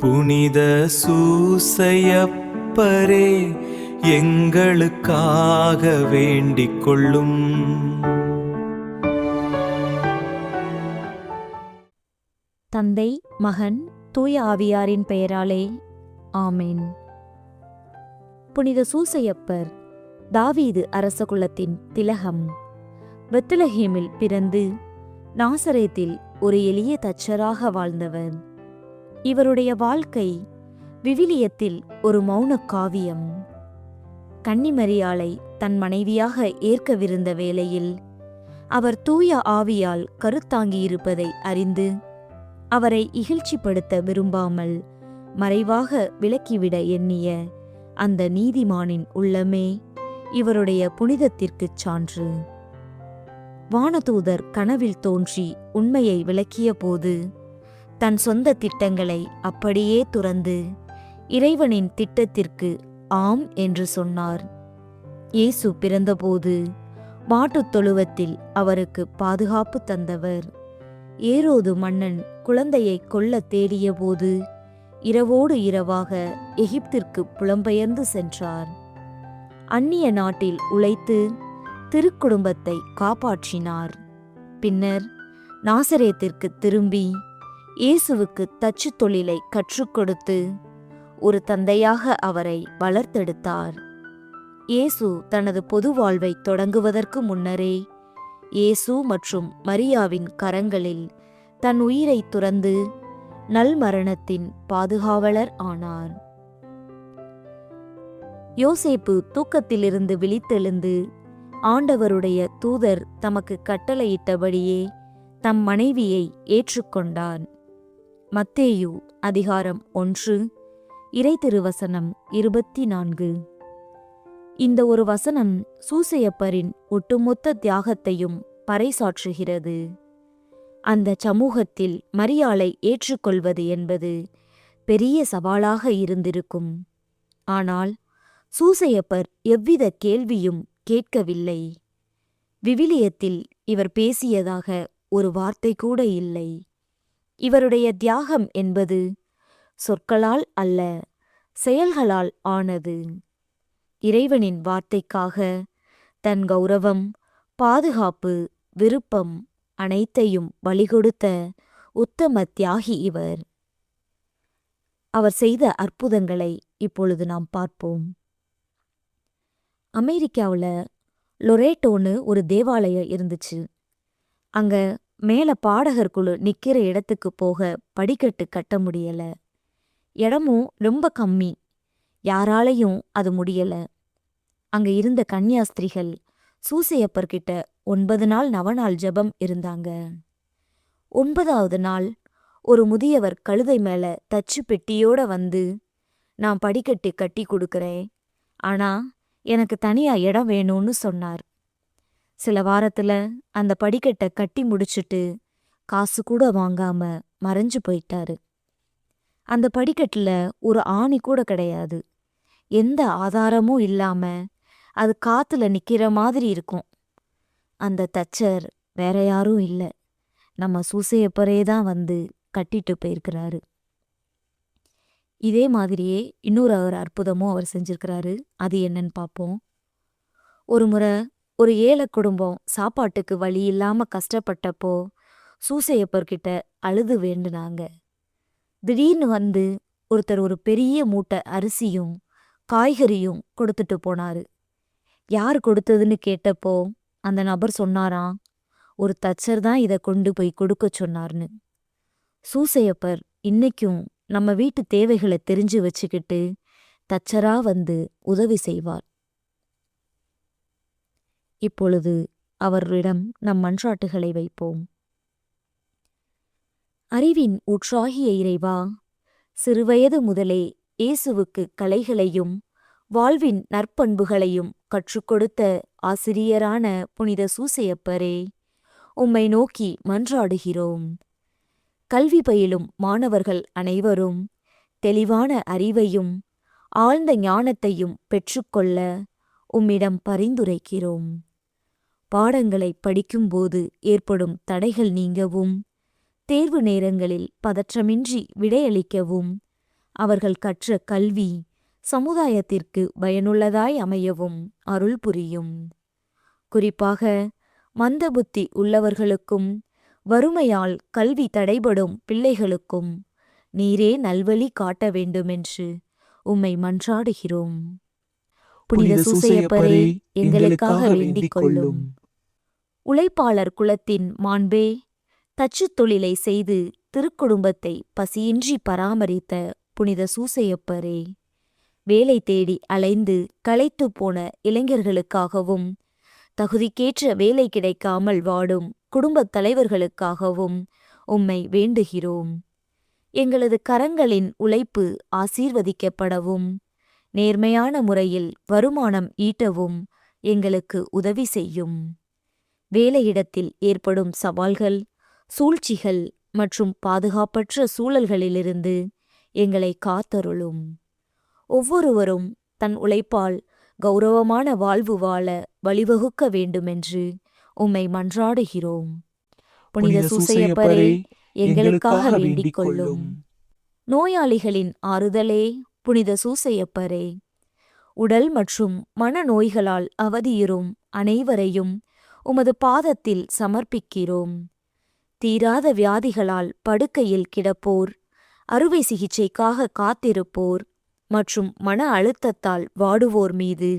புனித சூசையப்பரே, எங்களுக்காக வேண்டிக் கொள்ளும். தந்தை, மகன், தூய ஆவியாரின் பெயராலே ஆமேன். புனித சூசையப்பர் தாவீது அரசகுலத்தின் திலகம். பெத்லஹேமில் பிறந்து நாசரேத்தில் ஒரு எளிய தச்சராக வாழ்ந்தவர். இவருடைய வாழ்க்கை விவிலியத்தில் ஒரு மௌன காவியம். கன்னிமரியாளை தன் மனைவியாக ஏற்கவிருந்த வேளையில் அவர் தூய ஆவியால் கருத்தாங்கியிருப்பதை அறிந்து அவரை இகழ்ச்சிப்படுத்த விரும்பாமல் மறைவாக விலக்கிவிட எண்ணிய அந்த நீதிமானின் உள்ளமே இவருடைய புனிதத்திற்குச் சான்று. வானதூதர் கனவில் தோன்றி உண்மையை விளக்கிய போது தன் சொந்த திட்டங்களை அப்படியே துறந்து இறைவனின் திட்டத்திற்கு ஆம் என்று சொன்னார். இயேசு பிறந்தபோது மாட்டுத் தொழுவத்தில் அவருக்கு பாதுகாப்பு தந்தவர். ஏரோது மன்னன் குழந்தையை கொல்ல தேடிய போது இரவோடு இரவாக எகிப்திற்கு புலம்பெயர்ந்து சென்றார். அந்நிய நாட்டில் உழைத்து திருக்குடும்பத்தை காப்பாற்றினார். பின்னர் நாசரேத்திற்கு திரும்பி இயேசுவுக்கு தச்சு தொழிலை கற்றுக் கொடுத்து ஒரு தந்தையாக அவரை வளர்த்தெடுத்தார். இயேசு தனது பொது வாழ்வை தொடங்குவதற்கு முன்னரே இயேசு மற்றும் மரியாவின் கரங்களில் தன் உயிரை துறந்து நல்மரணத்தின் பாதுகாவலர் ஆனார். யோசேப்பு தூக்கத்திலிருந்து விழித்தெழுந்து ஆண்டவருடைய தூதர் தமக்கு கட்டளையிட்டபடியே தம் மனைவியை ஏற்றுக்கொண்டார். மத்தேயு அதிகாரம் 1 இறைத்திருவசனம் 24. இந்த ஒரு வசனம் சூசையப்பரின் ஒட்டுமொத்த தியாகத்தையும் பறைசாற்றுகிறது. அந்த சமூகத்தில் மரியாளை ஏற்றுக்கொள்வது என்பது பெரிய சவாலாக இருந்திருக்கும். ஆனால் சூசையப்பர் எவ்வித கேள்வியும் கேட்கவில்லை. விவிலியத்தில் இவர் பேசியதாக ஒரு வார்த்தை கூட இல்லை. இவருடைய தியாகம் என்பது சொற்களால் அல்ல, செயல்களால் ஆனது. இறைவனின் வார்த்தைக்காக தன் கௌரவம், பாதுகாப்பு, விருப்பம் அனைத்தையும் பலிகொடுத்த உத்தம தியாகி இவர். அவர் செய்த அற்புதங்களை இப்பொழுது நாம் பார்ப்போம். அமெரிக்காவில் லொரேட்டோன்னு ஒரு தேவாலயம் இருந்துச்சு. அங்க மேல பாடகர் குழு நிக்கிற இடத்துக்கு போக படிக்கட்டு கட்ட முடியல. இடமும் ரொம்ப கம்மி, யாராலையும் அது முடியல. அங்க இருந்த கன்னியாஸ்திரிகள் சூசையப்பர்கிட்ட 9 நாள் நவநாள் ஜெபம் இருந்தாங்க. 9வது நாள் ஒரு முதியவர் கழுதை மேல தச்சு பெட்டியோட வந்து, நான் படிக்கட்டு கட்டி கொடுக்கறேன், ஆனா எனக்கு தனியா இடம் வேணும்னு சொன்னார். சில வாரத்துல அந்த படிக்கட்டை கட்டி முடிச்சுட்டு காசு கூட வாங்காம மறைஞ்சு போயிட்டாரு. அந்த படிக்கட்டுல ஒரு ஆணி கூட கிடையாது. எந்த ஆதாரமும் இல்லாம அது காத்துல நிக்கிற மாதிரி இருக்கும். அந்த தச்சர் வேற யாரும் இல்லை, நம்ம சூசையப்பரே தான் வந்து கட்டிட்டு போயிருக்கிறாரு. இதே மாதிரியே இன்னொரு அற்புதமும் அவர் செஞ்சிருக்கிறாரு. அது என்னன்னு பார்ப்போம். ஒரு முறை ஒரு ஏழை குடும்பம் சாப்பாட்டுக்கு வழி இல்லாம கஷ்டப்பட்டப்போ சூசையப்பர்கிட்ட அழுது வேண்டுனாங்க. திடீர்னு வந்து ஒருத்தர் ஒரு பெரிய மூட்டை அரிசியும் காய்கறியும் கொடுத்துட்டு போனாரு. யார் கொடுத்ததுன்னு கேட்டப்போ அந்த நபர் சொன்னாராம், ஒரு தச்சர் தான் இதை கொண்டு போய் கொடுக்க சொன்னார்னு. சூசையப்பர் இன்னைக்கும் நம்ம வீட்டு தேவைகளை தெரிஞ்சு வச்சுக்கிட்டு தச்சரா வந்து உதவி செய்வார். இப்பொழுது அவரிடம் நம் மன்றாட்டுகளை வைப்போம். அறிவின் ஊற்றாகிய இறைவா, சிறுவயது முதலே இயேசுவுக்கு கலைகளையும் வாழ்வின் நற்பண்புகளையும் கற்றுக் கொடுத்த ஆசிரியரான புனித சூசையப்பரே, உம்மை நோக்கி மன்றாடுகிறோம். கல்வி பயிலும் மாணவர்கள் அனைவரும் தெளிவான அறிவையும் ஆழ்ந்த ஞானத்தையும் பெற்றுக்கொள்ள உம்மிடம் பரிந்துரைக்கிறோம். பாடங்களை படிக்கும்போது ஏற்படும் தடைகள் நீங்கவும், தேர்வு நேரங்களில் பதற்றமின்றி விடையளிக்கவும் அவர்கள் கற்ற கல்வி சமுதாயத்திற்கு பயனுள்ளதாய் அமையவும் அருள் புரியும். குறிப்பாக மந்தபுத்தி உள்ளவர்களுக்கும் வறுமையால் கல்வி தடைபடும் பிள்ளைகளுக்கும் நீரே நல்வழி காட்ட வேண்டுமென்று உம்மை மன்றாடுகிறோம். புனித சூசையப்பரே, எங்களுக்காக வேண்டிக் கொள்ளும். உழைப்பாளர் குலத்தின் மாண்பே, தச்சுத் தொழிலை செய்து திருக்குடும்பத்தை பசியின்றி பராமரித்த புனித சூசையப்பரே, வேலை தேடி அலைந்து களைத்துப் போன இளைஞர்களுக்காகவும் தகுதிக்கேற்ற வேலை கிடைக்காமல் வாடும் குடும்பத் தலைவர்களுக்காகவும் உம்மை வேண்டுகிறோம். எங்களது கரங்களின் உழைப்பு ஆசீர்வதிக்கப்படவும் நேர்மையான முறையில் வருமானம் ஈட்டவும் எங்களுக்கு உதவி செய்யும். வேலையிடத்தில் ஏற்படும் சவால்கள், சூழ்ச்சிகள் மற்றும் பாதுகாப்பற்ற சூழல்களிலிருந்து எங்களை காத்தருளும். ஒவ்வொருவரும் தன் உழைப்பால் கௌரவமான வாழ்வு வாழ வழிவகுக்க வேண்டுமென்று உம்மை மன்றாடுகிறோம். புனித சூசையப்பரே, எங்களுக்காக வேண்டிக் கொள்ளும். நோயாளிகளின் ஆறுதலே புனித சூசையப்பரே, உடல் மற்றும் மன நோய்களால் அவதியுறும் அனைவரையும் உமது பாதத்தில் சமர்ப்பிக்கிறோம். தீராத வியாதிகளால் படுக்கையில் கிடப்போர், அறுவை சிகிச்சைக்காக காத்திருப்போர் மற்றும் மன அழுத்தத்தால் வாடுவோர் மீது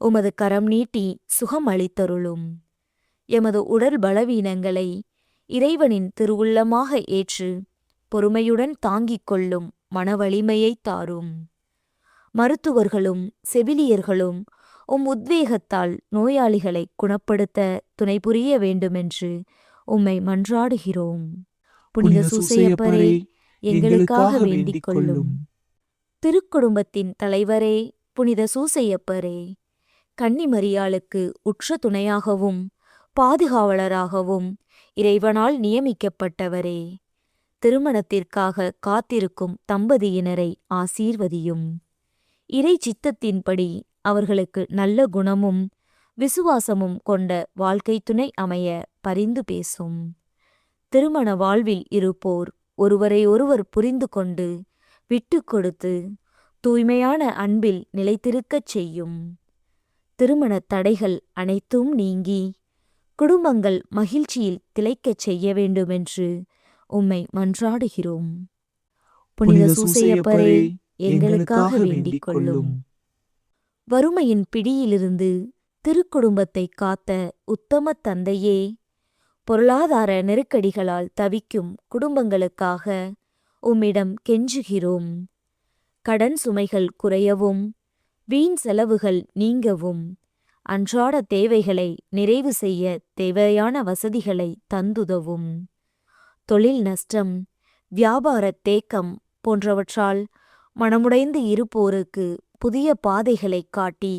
உமது கரம் நீட்டி சுகம் அளித்தருளும். எமது உடல் பலவீனங்களை இறைவனின் திருவுள்ளமாக ஏற்று பொறுமையுடன் தாங்கிக் கொள்ளும் மனவலிமையை தாரும். மருத்துவர்களும் செவிலியர்களும் உம் உத்வேகத்தால் நோயாளிகளை குணப்படுத்த துணை புரிய வேண்டுமென்று உம்மை மன்றாடுகிறோம். புனித சூசையப்பரே, எங்களுக்காக வேண்டிக் கொள்ளும். திருக்குடும்பத்தின் தலைவரே புனித சூசையப்பரே, கன்னிமரியாளுக்கு உற்ற துணையாகவும் பாதுகாவலராகவும் இறைவனால் நியமிக்கப்பட்டவரே, திருமணத்திற்காக காத்திருக்கும் தம்பதியினரை ஆசீர்வதியும். இறை சித்தத்தின்படி அவர்களுக்கு நல்ல குணமும் விசுவாசமும் கொண்ட வாழ்க்கை துணை அமைய பரிந்து பேசும். திருமண வாழ்வில் இருப்போர் ஒருவரை ஒருவர் புரிந்து கொண்டு விட்டு கொடுத்து தூய்மையான அன்பில் நிலைத்திருக்கச் செய்யும். திருமண தடைகள் அனைத்தும் நீங்கி குடும்பங்கள் மகிழ்ச்சியில் திளைக்கச் செய்ய வேண்டுமென்று உம்மை மன்றாடுகிறோம். புனித சூசையப்பரே, எங்களுக்காக வேண்டிக் கொள்ளும். வறுமையின் பிடியிலிருந்து திருக்குடும்பத்தை காத்த உத்தம தந்தையே, பொருளாதார நெருக்கடிகளால் தவிக்கும் குடும்பங்களுக்காக உம்மிடம் கெஞ்சுகிறோம். கடன் சுமைகள் குறையவும் வீண் செலவுகள் நீங்கவும் அன்றாட தேவைகளை நிறைவு செய்ய தேவையான வசதிகளை தந்துதவும். தொழில் நஷ்டம், வியாபார தேக்கம் போன்றவற்றால் மனமுடைந்து இருப்போருக்கு புதிய பாதைகளை காட்டி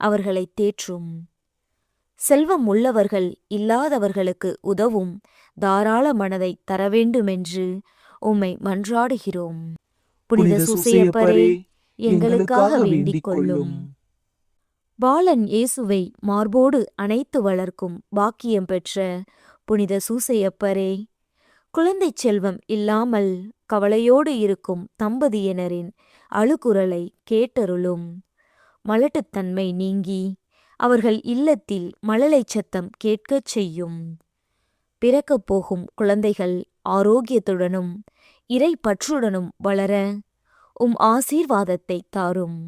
அவர்களை தேற்றும். செல்வம் உள்ளவர்கள் இல்லாதவர்களுக்கு உதவும் தாராள மனதை தர வேண்டுமென்று உம்மை மன்றாடுகிறோம். புனித சூசையப்பரே, எங்களுக்காக வேண்டிக் கொள்ளும். பாலன் இயேசுவை மார்போடு அணைத்து வளர்க்கும் பாக்கியம் பெற்ற புனித சூசையப்பரே, குழந்தை செல்வம் இல்லாமல் கவலையோடு இருக்கும் தம்பதியினரின் அழுகுரலை கேட்டருளும். மலட்டுத்தன்மை நீங்கி அவர்கள் இல்லத்தில் மழலை சத்தம் கேட்கச் செய்யும். பிறக்கப் போகும் குழந்தைகள் ஆரோக்கியத்துடனும் இறை பற்றுடனும் வளர உம் ஆசீர்வாதத்தை தாரும்.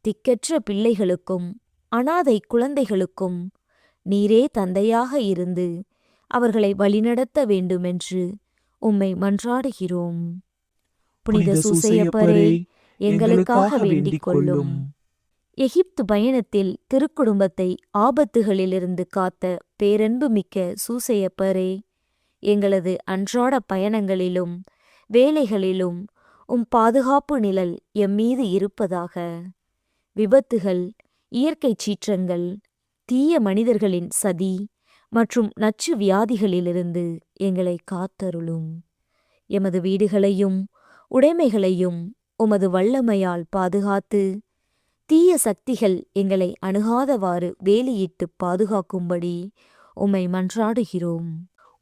திக்கற்ற பிள்ளைகளுக்கும் அனாதை குழந்தைகளுக்கும் நீரே தந்தையாக இருந்து அவர்களை வழிநடத்த வேண்டுமென்று உம்மை மன்றாடுகிறோம். புனித சூசையப்பரே, எங்களுக்காக வேண்டிக் கொள்ளும். எகிப்து பயணத்தில் திருக்குடும்பத்தை ஆபத்துகளிலிருந்து காத்த பேரன்பு மிக்க சூசையப்பரே, எங்களது அன்றாட பயணங்களிலும் வேலைகளிலும் உம் பாதுகாப்பு நிழல் எம்மீது இருப்பதாக. விபத்துகள், இயற்கை சீற்றங்கள், தீய மனிதர்களின் சதி மற்றும் நச்சு வியாதிகளிலிருந்து எங்களை காத்தருளும். எமது வீடுகளையும் உடைமைகளையும் உமது வல்லமையால் பாதுகாத்து தீய சக்திகள் எங்களை அணுகாதவாறு வேலியிட்டு பாதுகாக்கும்படி உம்மை மன்றாடுகிறோம்.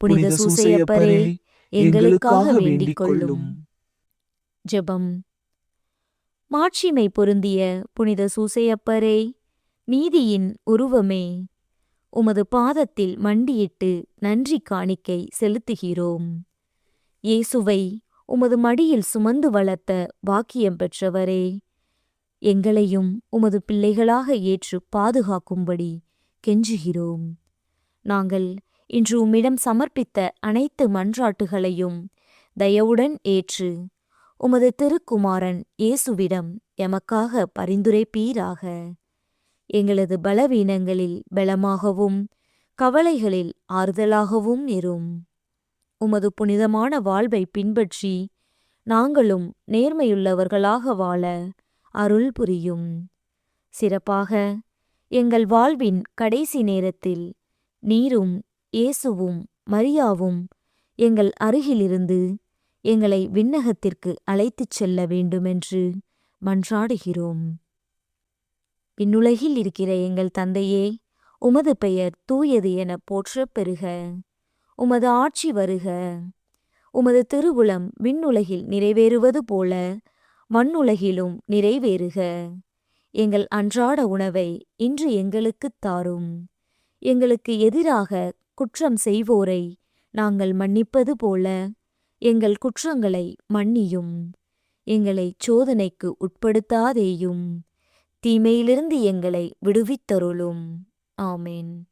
புனித சூசையப்பரே, எங்களுக்காக வேண்டிக் கொள்ளும். ஜெபம். மாட்சிமை பொருந்திய புனித சூசையப்பரே, நீதியின் உருவமே, உமது பாதத்தில் மண்டியிட்டு நன்றி காணிக்கை செலுத்துகிறோம். இயேசுவை உமது மடியில் சுமந்து வளர்த்த பாக்கியம் பெற்றவரே, எங்களையும் உமது பிள்ளைகளாக ஏற்று பாதுகாக்கும்படி கெஞ்சுகிறோம். நாங்கள் இன்று உம்மிடம் சமர்ப்பித்த அனைத்து மன்றாட்டுகளையும் தயவுடன் ஏற்று உமது திருக்குமாரன் இயேசுவிடம் எமக்காக பரிந்துரைப்பீராக. எங்களது பலவீனங்களில் பலமாகவும் கவலைகளில் ஆறுதலாகவும் இரும். உமது புனிதமான வாழ்வை பின்பற்றி நாங்களும் நேர்மையுள்ளவர்களாக வாழ அருள் புரியும். சிறப்பாக எங்கள் வாழ்வின் கடைசி நேரத்தில் நீரும் இயேசுவும் மரியாவும் எங்கள் அருகிலிருந்து எங்களை விண்ணகத்திற்கு அழைத்துச் செல்ல வேண்டுமென்று மன்றாடுகிறோம். விண்ணுலகில் இருக்கிற எங்கள் தந்தையே, உமது பெயர் தூயது என போற்றப் பெறுக. உமது ஆட்சி வருக. உமது திருவுளம் விண்ணுலகில் நிறைவேறுவது போல மண்ணுலகிலும் நிறைவேறுக. எங்கள் அன்றாட உணவை இன்று எங்களுக்குத் தாரும். எங்களுக்கு எதிராக குற்றம் செய்வோரை நாங்கள் மன்னிப்பது போல எங்கள் குற்றங்களை மன்னியும். எங்களை சோதனைக்கு உட்படுத்தாதேயும், தீமையிலிருந்து எங்களை விடுவித்தருளும். ஆமேன்.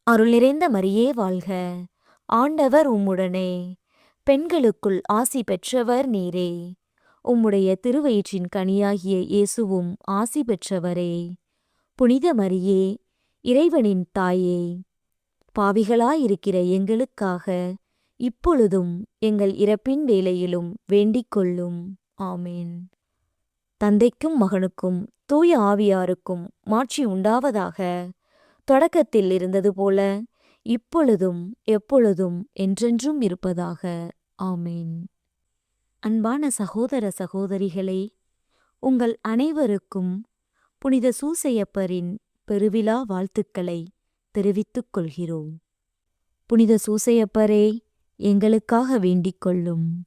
அருள் நிறைந்த மரியே வாழ்க. ஆண்டவர் உம்முடனே, பெண்களுக்குள் ஆசி பெற்றவர் நீரே. உம்முடைய திருவயிற்றின் கனியாகிய இயேசுவும் ஆசி பெற்றவரே. புனித மரியே, இறைவனின் தாயே, பாவிகளாயிருக்கிற எங்களுக்காக இப்பொழுதும் எங்கள் இறப்பின் வேளையிலும் வேண்டிக் கொள்ளும். ஆமேன். தந்தைக்கும் மகனுக்கும் தூய ஆவியாருக்கும் மாட்சி உண்டாவதாக. தொடக்கத்தில் இருந்தது போல இப்பொழுதும் எப்பொழுதும் என்றென்றும் இருப்பதாக. ஆமேன். அன்பான சகோதர சகோதரிகளே, உங்கள் அனைவருக்கும் புனித சூசையப்பரின் பெருவிழா வாழ்த்துக்களை தெரிவித்துக் கொள்கிறோம். புனித சூசையப்பரே, எங்களுக்காக வேண்டிக் கொள்ளும்.